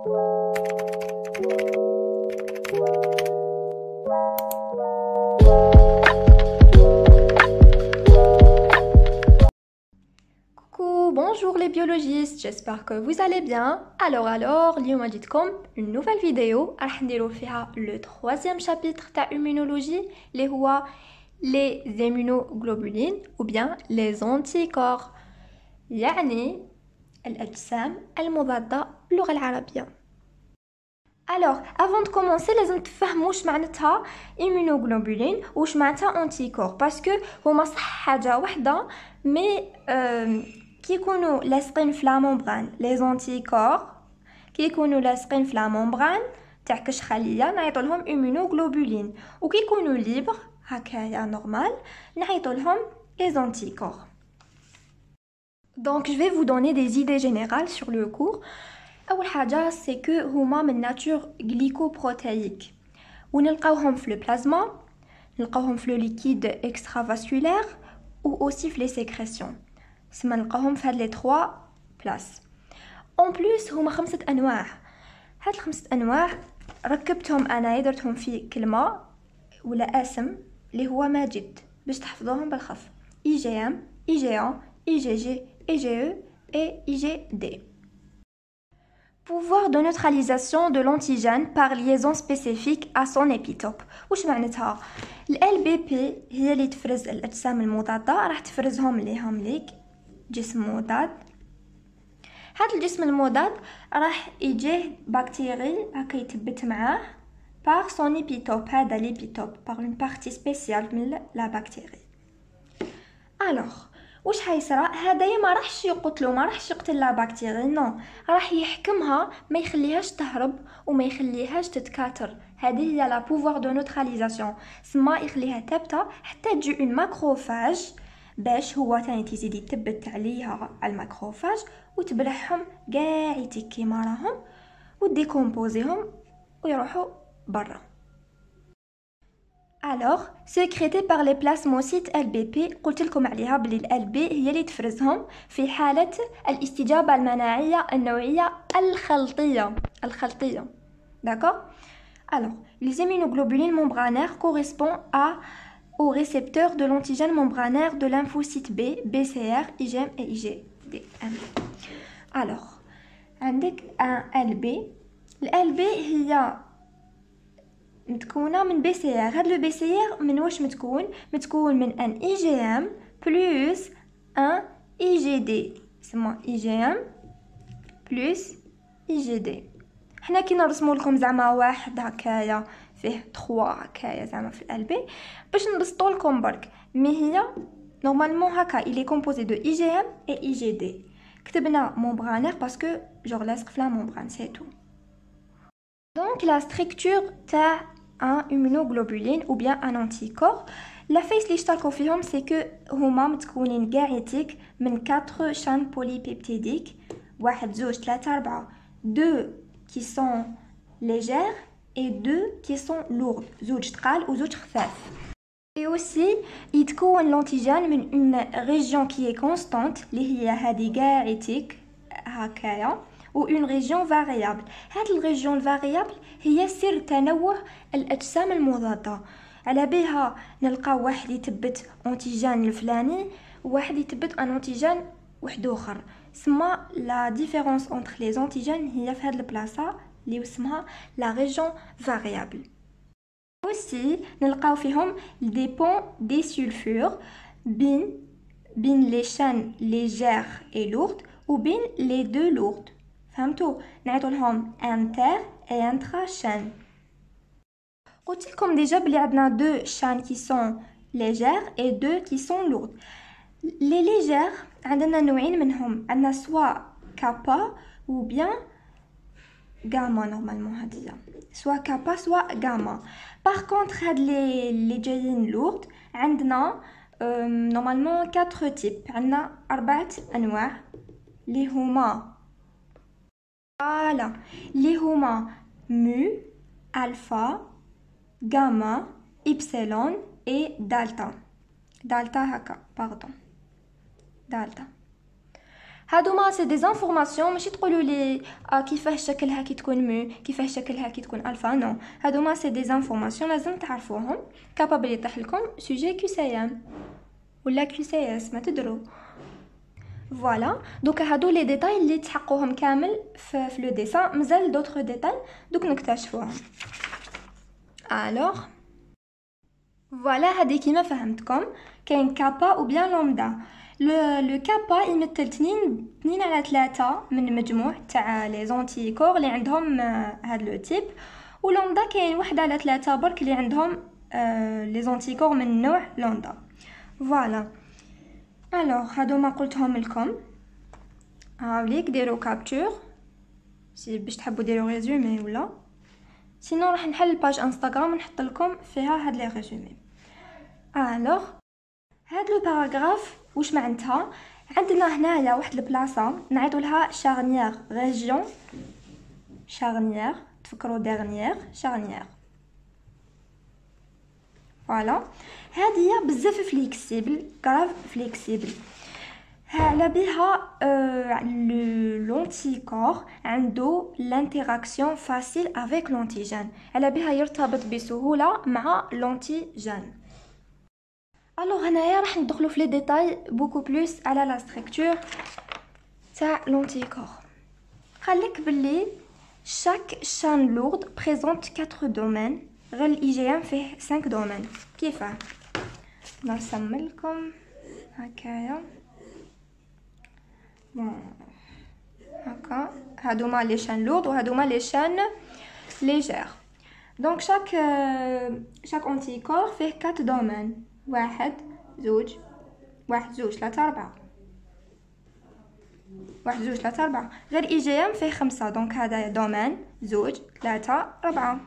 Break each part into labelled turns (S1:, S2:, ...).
S1: Coucou, bonjour les biologistes, j'espère que vous allez bien. Alors, اليوم جيتكم une nouvelle vidéo راح نديرو فيها le troisième chapitre تاع immunologie اللي هو les immunoglobulines ou bien les anticorps يعني الأجسام المضادة باللغة العربية. Alors, avant de commencer, لازم تفهموا واش معناتها immunoglobulines واش معناتها anticorps parce que هما صح حاجة وحدة مي كي يكونوا لاصقين في لا ممبران لي زونتيكور كي يكونوا لاصقين في لا ممبران تاع كش خليه نعيطوا لهم immunoglobulines وكي يكونوا ليبر هكايا نورمال نعيطوا لهم les anticorps. Donc je vais vous donner des idées générales sur le cours. أول حاجة c'est que هما من nature glycoprotéique ونلقاوهم في البلازما نلقاوهم في le liquide extravasculaire ou aussi في les sécrétions. سما نلقاوهم في هاد لي 3 بلاس. En plus هما 5 أنواع. هاد الخمسة أنواع ركبتهم أنا درتهم في كلمة ولا اسم اللي هو ماجد باش تحفظوهم بالخف. IgM, IgA, IgG, IgE et IgD. Pouvoir de neutralisation de l'antigène par liaison spécifique à son épitope. واش معناتها؟ ال LBP هي اللي تفرز الأجسام المضادة راح تفرزهم ليهم ليك جسم مضاد. هذا الجسم المضاد راح يجيه بكتيري هكا يتبت معاه par son épitope هذا l'épitope par une partie spéciale من la bactérie. Alors واش حيصرى هدايا ما راحش يقتلو ما راحش يقتل لا بكتيري نو راح يحكمها ما يخليهاش تهرب وما يخليهاش تتكاثر. هذه هي لا بوفوار دو نوتراليزاسيون سما يخليها ثابته حتى تجي اون ماكروفاج باش هو ثاني تزيد يثبت عليها الماكروفاج وتبلعهم كاع يتكي راهم وديكومبوزيهم ويروحوا برا. Alors, sécrétés par les plasmocytes LBP قلت لكم عليها بلي ال LB هي اللي تفرزهم في حالة الاستجابة المناعية النوعية الخلطية. D'accord? Alors, les immunoglobulines membranaires correspondent aux récepteurs de l'antigène membranaire de lymphocyte B, BCR, IgM et IgDM. Alors, عندك un LB. ال LB هي متكونه من بي سي ار. هاد لو بي سي ار من واش متكون من ان اي جي ام بلس ان اي جي دي سما اي جي ام بلس اي جي دي. حنا كي نرسموا لكم زعما واحد هكايا فيه 3 هكايا زعما في القلبي باش نبسطوا لكم برك مي هي نورمالمون هكا il est composé de IgM et IgD. كتبنا ممبرانير باسكو جور لاصق في لا ممبران سي تو. Donc la structure تاع un immunoglobuline ou bien un anticorps la فايس اللي اشتركوا فيهم سي كو هما متكونين كاعيتيك من 4 chaînes polypeptidiques 1 2 3 4 2 qui sont légères et 2 qui sont lourdes زوج ثقال وزوج خفاف. Et aussi يتكون l'antigène من une région qui est constante اللي هي هذه كاعيتيك هكايا ou une région variable. هاد الريجيون الفاريابل هي سر تنوع الأجسام المضادة. على بها نلقاو واحد يثبت أنتيجين الفلاني وواحد يثبت ان أنتيجين واحد اخر. سما لا ديفيرونس انتر لي زونتيجين هي في هاد البلاصه اللي اسمها لا ريجيون فاريابل. aussi نلقاو فيهم دي بون دي سولفور بين لي شان ليجير اي لورد وبين لي دو لورد. فهمتوا نعيطوا لهم انتر اي انترا شان. قلت لكم ديجا بلي عندنا دو شان كي سون ليجير اي دو كي سون لورد. لي ليجير عندنا نوعين منهم عندنا سوا كابا و بيان غاما نورمالمون هادية سوا كابا سوا غاما. باغ كونطخ هاد لي جايين لورد عندنا نورمالمون 4 تيب عندنا 4 انواع اللي هما فوالا اللي هما مو الفا غاما إبسيلون اي دالتا. دالتا هكا باردون دالتا. هادوما سي دي انفورماسيون، ماشي تقولوا لي كيفاه شكلها كي تكون مو، كيفاه شكلها كي تكون الفا. نو، هادوما سي دي انفورماسيون لازم تعرفوهم. كابابل يطيح لكم سوجي كيو سي ام ولا كيو سي اس، ما تدروا. فوالا، دوك هادو لي ديتاي اللي تحقوهم كامل في لو ديسان. مازال دوطخ ديتاي دوك نكتشفوهم. الوغ فوالا، هادي كيما فهمتكم كاين كابا او بيان لومدا. لو كابا يمثل 2 على 3 من مجموع تاع لي زونتي كور اللي عندهم هاد لو تيب، ولومدا كاين 1 على 3 برك اللي عندهم لي زونتي كور من نوع لومدا. فوالا، الوغ هادو ما قلتهم لكم. هاوليك ديروا كابتور سي باش تحبوا ديروا ريزومي، ولا سينو راح نحل الباج انستغرام ونحط لكم فيها هاد لي ريزومي. الوغ هاد لو باراغراف واش معناتها؟ عندنا هنايا واحد البلاصه نعيطوا لها شارنيير ريجيون. شارنيير تفكروا ديرنيير شارنيير. فوالا، هادي بزاف فليكسيبل، كراف فليكسيبل. على بها لونتيكور عنده لانتيراكسيون فاسيل افيك لونتيجين، على بها يرتبط بسهوله مع لونتيجين. الوغ هنايا راح ندخلوا في لي ديتاي بوكو بلوس على لا ستركتور تاع لونتيكور. قالك بلي chaque chaîne lourde présente 4 domaines. غير الاي جي ام فيه 5 دومين. كيفاه؟ نرسم لكم هكايا. هكا هادوما لي شان لورد وهادوما لي شان ليجير. دونك شاك انتيكور فيه 4 دومين. 1 2 1 2 3 4 1 2 3 4. غير اي جي ام فيه 5. دونك هذا دومين 2 3 4.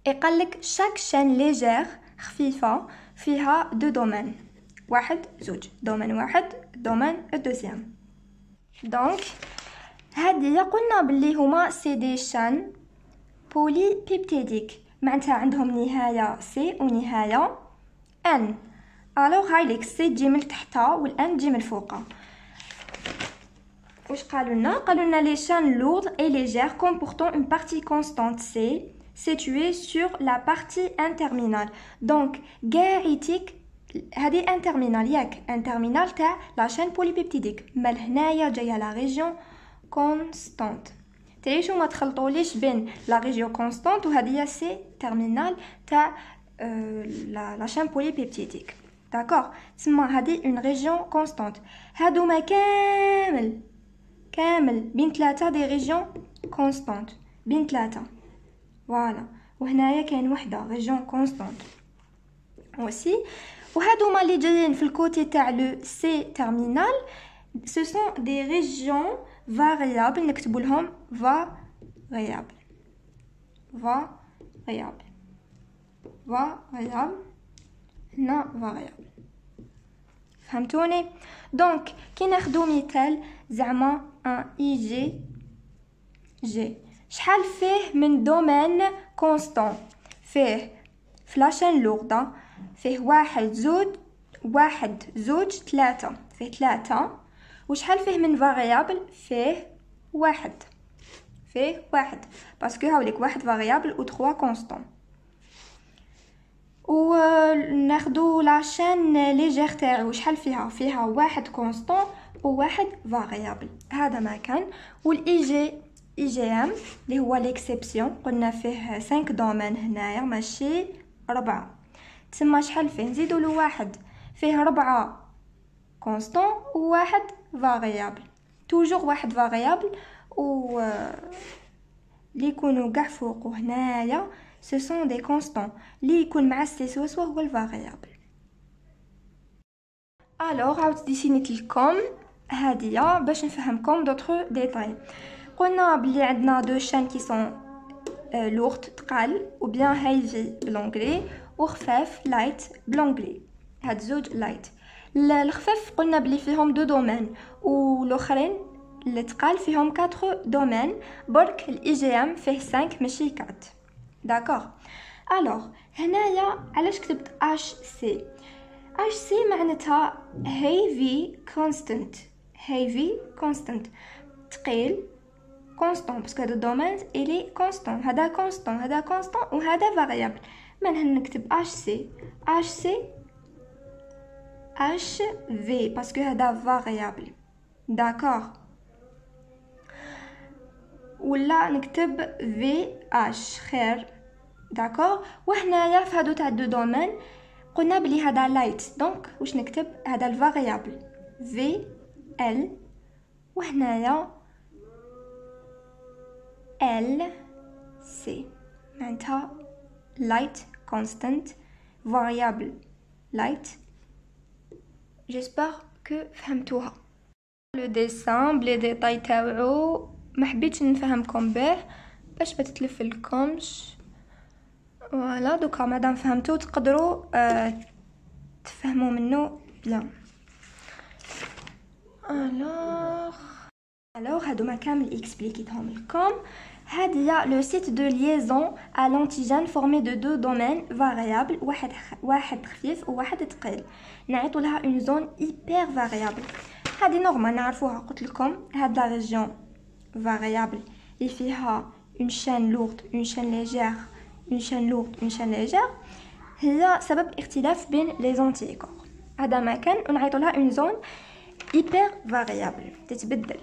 S1: يقلك شاك شان ليجير خفيفه فيها 2 دومين. 1 2 دومين 1 دومين الدوزيام. دونك هادي قلنا بلي هما سي دي شان بولي بيبتيديك، معناتها عندهم نهايه سي ونهايه ان. الوغ هايليك سي تجي من تحتها والان تجي من فوقها. واش قالوا لنا لي شان لورد اي ليجير comportant une partie constante C située sur la partie interminale. دونك كاعيتيك هذه ان تيرمينال، ياك ان تيرمينال تاع لا شين بوليبيبتيديك. مال هنايا جايه لا ريجيون كونستانت. تعيشوا ما تخلطوليش بين لا ريجيون كونستانت وهذه سي تيرمينال تاع لا شين بوليبيبتيديك. داكوغ، تسمى هذه اون ريجيون كونستانت. هادوما كامل بين 3 دي ريجيون كونستانت، بين 3. فوالا، وهنايا كاين وحده ريجيون كونستانت اوسي. وهادوما اللي جايين في الكوتي تاع لو سي تيرمينال سو سون دي ريجيون فاريابل. نكتبوا لهم فاريابل هنا فاريابل. فهمتوني؟ دونك كي ناخدو مثال زعما ان اي جي شحال فيه من دومين كونستون؟ فيه فلاشين لوغدا فيه 1 2 3. فيه 3. وشحال فيه من فاريابل؟ فيه 1. باسكو هاوليك 1 فاريابل و 3 كونستون. و ناخدو لاشين ليجير تاعو شحال فيها 1 كونستون و 1 فاريابل. هذا ما كان. والاي جي ام اللي هو ليكسيبسيون قلنا فيه 5 دومين هنايا ماشي 4. تسمى شحال فيه؟ نزيدو له 1. فيه 4 كونستون و 1 فاريابل. توجور 1 فاريابل و اللي يكونوا كاع فوق هنايا ce sont des constants. اللي يكون مع السي سوا هو الفاريابل. الوغ عاود ديسينيت لكم هادية باش نفهمكم دوطخ ديتاي. قلنا بلي عندنا دو شان كي سون لورد تقال و بيان هايفي بلونغلي وخفاف لايت بلونغلي. هاد زوج لايت. الخفاف قلنا بلي فيهم 2 دومين و الاخرين اللي تقال فيهم 4 دومين. برك الاي جي ام فيه 5 ماشي 4. داكوغ. الوغ هنايا علاش كتبت اش سي؟ اش سي معناتها heavy constant. heavy constant ثقيل constant باسكو هذا الدومين il est constant هذا constant هذا constant وهذا variable من نكتب HC HV باسكو هذا variable d'accord ولا نكتب VH خير d'accord وهنايا في هادو تاع دو دومين قلنا بلي هذا لايت دونك واش نكتب هذا الفاريابل VL وهنايا LC معناتها light constant variable light j'espère que فهمتوها لو ديسان بلي ديتاي تاوعو ما حبيتش نفهمكم به باش ما تتلفلكمش فوالا دوكا مادام فهمتو تقدروا تفهموا منه بيان alors هادو ما كامل اكسبليكيتهم لكم هذه لو سيت دو ليزون à l'antigène formé de deux domaines variables واحد خفيف وواحد ثقيل نعيطوا لها une zone hyper variable هذه نورمال نعرفوها قلت لكم هاد لا ريجيون variable اللي فيها une chaîne lourde une chaîne légère une chaîne lourde une chaîne légère هي سبب اختلاف بين لي زونتيكور هذا ما كان ونعيطوا لها une zone hyper variable تتبدل.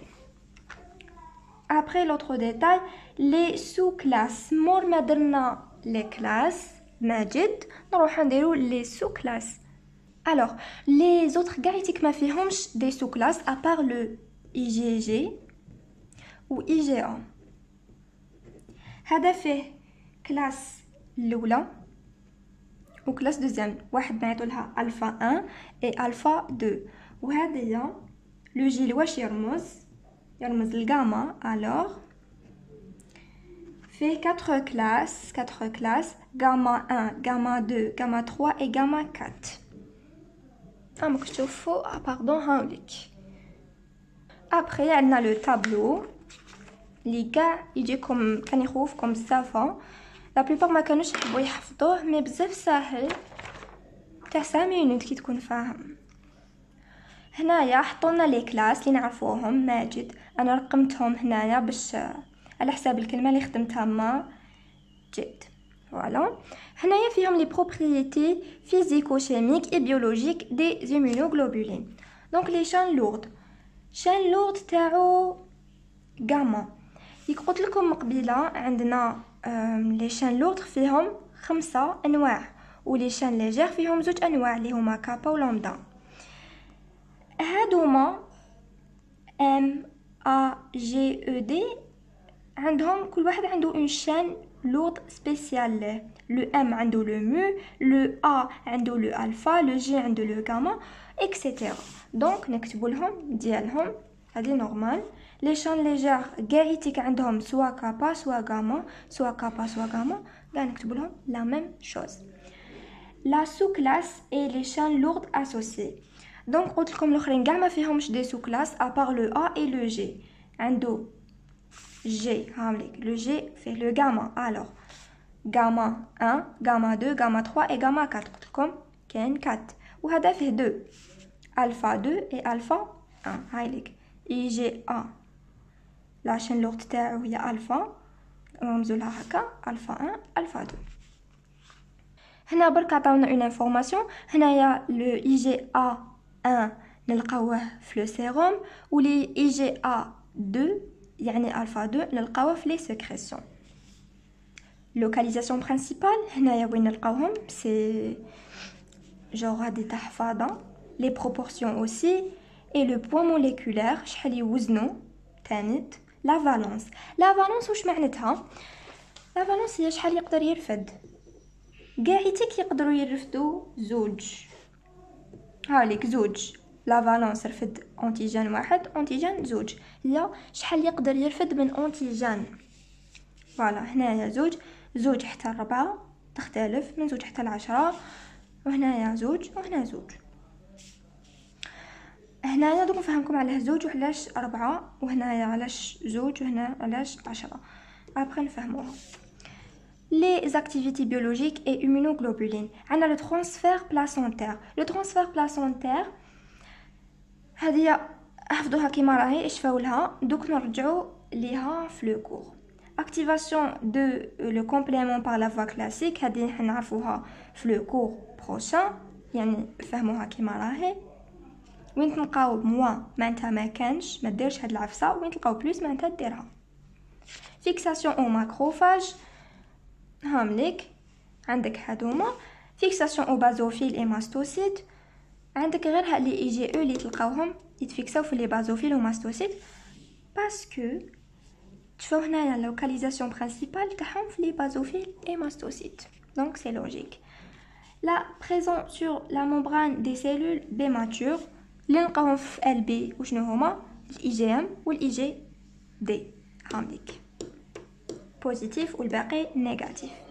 S1: Après l'autre détail, les sous-classes. مور ما درنا les classes ماجد نروح نديرو les sous-classes. Alors, les autres قاعدتك ما فيهمش des sous-classes à part le IgG ou IgA. هذا فيه كلاس الأولى و كلاس دوزيام واحد نعيطو لها ألفا 1 et ألفا 2 وهذه لو جي واش يرمز الغاما alors fait 4 classes gamma 1 gamma 2 gamma 3 et gamma 4 ما كنتش تشوفوا باردون هاوليك après عندنا لو تابلو اللي كاع يجيكم كان يخوفكم بزاف لا بليبار ما كانوش يحبوا يحفظوه مي بزاف ساهل تاع 5 مينوت كي تكون فاهم. هنايا حطولنا لي كلاس اللي نعرفوهم ماجد انا رقمتهم هنايا باش على حساب الكلمه اللي خدمتها ما جد فوالا. هنايا فيهم لي بروبريتي فيزيكو شيميك اي بيولوجيك دي زيمونوغلوبولين. دونك لي شان لورد تاعو غاما قلت لكم قبيله عندنا لي شان لورد فيهم 5 انواع ولي شان ليجير فيهم 2 انواع اللي هما كابا و لامدا. هادوما ام ا جي او دي عندهم كل واحد عنده اون شان لورد سبيسيال له. لو ام عنده لو مو لو ا عنده لو الفا لو جي عنده لو غاما اكسيتيرا. دونك نكتبوا لهم ديالهم هذه نورمال. لي شان ليجير كاعيتيك عندهم سوا كابا سوا غاما سوا كابا سوا غاما كاع نكتبوا لهم لا ميم شوز. لا سو كلاس اي لي شان لورد اسوسي. دونك قلت لكم الاخرين كاع ما فيهمش دي سو كلاس ابار لو ا اي لو جي. عنده جي هامليك لو جي فيه لو غاما الوغ غاما 1 غاما 2 غاما 3 اي غاما 4 قلت لكم كاين 4 وهذا فيه 2 الفا 2 اي الفا 1 هايليك اي جي ا لا شين لورد تاعو هي الفا نرمزو لها هكا الفا 1 الفا 2. هنا برك عطاونا اون انفورماسيون. هنايا لو اي جي ا 1 نلقاوه في لو سيروم ولي اي جي ا 2 يعني الفا 2 نلقاوه في لي سكريسيون. لوكاليزاسيون برينسيبال هنايا وين نلقاوهم سي جوغ هادي تحفاظه لي بروبورسيون اوسي اي لو بوين موليكولير شحال يوزنو تانيت. لا فالونس واش معناتها؟ لا فالونس هي شحال يقدر يرفد. قاعيتك يقدروا يرفدوا زوج هاليك زوج لا فالونس رفد انتيجين واحد انتيجين زوج هي شحال يقدر يرفد من انتيجين. فوالا هنايا زوج حتى 4 تختلف من زوج حتى 10 وهنايا زوج وهنا زوج. هنايا دوك نفهمكم على زوج وعلاش 4 وهنايا علاش زوج وهنا علاش 10 ابري نفهموها. Les activités biologiques et immunoglobulines. On a le transfert placentaire. Le transfert placentaire, هذه حفظوها كيما راهي اشفاو لها دوك نرجعوا ليها في لو كور. activation de le complément par la voie classique هذه نعرفوها في لو كور بروشان يعني فهموها كيما راهي. وين تلقاو موا معناتها ما كانش ما ديرش هاد العفسه، وين تلقاو بلوس معناتها ديرها. فيكساسيون او ماكروفاج هامليك عندك هادوما. فيكساسيون او بازوفيل اي ماستوسيت عندك غير هاد لي اي جي او اللي تلقاوهم يتفيكساو في لي بازوفيل و ماستوسيت باسكو تشوفوا هنايا لا لوكاليزاسيون برينسيبال تاعهم في لي بازوفيل اي ماستوسيت دونك سي لوجيك. La présence sur la membrane des cellules B matures اللي نلقاوهم في LB وشنو هما الIgM والIgD هامليك بوزيتيف والباقي نيجاتيف.